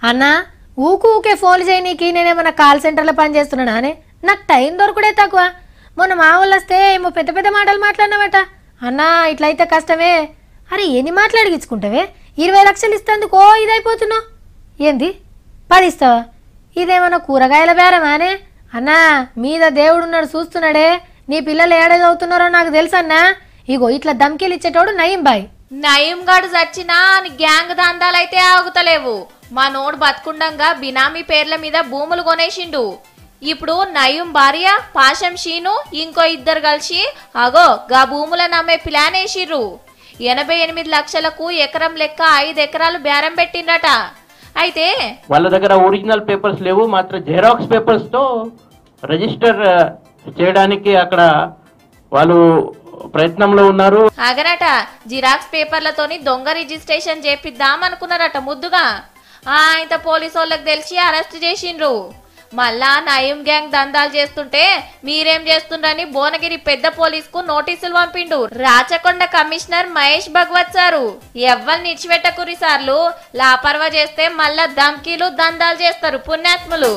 అన్నా ఊకే ఫోన్లు చేయనీకి నేనేమన్నా కాల్ సెంటర్లో పని చేస్తున్నానా అని నాకు టైం దొరకడే తక్కువ. మొన్న మా వాళ్ళు వస్తే ఏమో పెద్ద పెద్ద మాటలు మాట్లాడినావట. అన్నా ఇట్లయితే కష్టమే. అరే ఎన్ని మాటలు అడిగించుకుంటావే? 20 లక్షలు ఇస్తందుకో ఇదైపోతున్నావు. ఏంది 10 ఇస్తావా? ఇదేమన్నా కూరగాయల బేరమానే? అన్నా మీద దేవుడున్నాడు చూస్తున్నాడే. నీ పిల్లలు ఏడ చదువుతున్నారో నాకు తెలుసన్నా. ఇగో ఇట్లా దమ్కీలు ఇచ్చేటోడు నయీం బాయ్. నయీం గాడు చచ్చినా గ్యాంగ్ దందాలైతే ఆగుతలేవు. మా నోడు బతుకుండంగా బినామీ పేర్ల మీద భూములు కొనేసిండు. ఇప్పుడు నయీం భార్య పాషం షీను ఇంకో ఇద్దరు కలిసి అగో గా భూములను అమ్మే ప్లాన్ వేసిర్రు. 88 లక్షలకు ఎకరం లెక్క 5 ఎకరాలు బేరం పెట్టిండట. అయితే వాళ్ళ దగ్గర ఒరిజినల్ పేపర్స్ లేవు, మాత్రం జెరాక్స్ పేపర్స్ తో రిజిస్టర్ చేయడానికి అక్కడ వాళ్ళు ప్రయత్నంలో ఉన్నారు. అగనట జిరాక్స్ పేపర్లతోని దొంగ రిజిస్ట్రేషన్ చేపిద్దాం అనుకున్నారట ముద్దుగా. ఇంత పోలీసు వాళ్ళకి తెలిసి అరెస్ట్ చేసిండ్రు. మళ్ళా నయీం గ్యాంగ్ దందాలు చేస్తుంటే మీరేం చేస్తుండ్రని భువనగిరి పెద్ద పోలీస్ కు నోటీసులు పంపిండు రాచకొండ కమిషనర్ మహేష్ భగవత్ సారు. ఎవ్వల్ని ఇచ్చిపెట్టకురి సార్లు, లాపర్వా చేస్తే మళ్ళా ధమ్కీలు దందాలు చేస్తారు పుణ్యాత్ములు.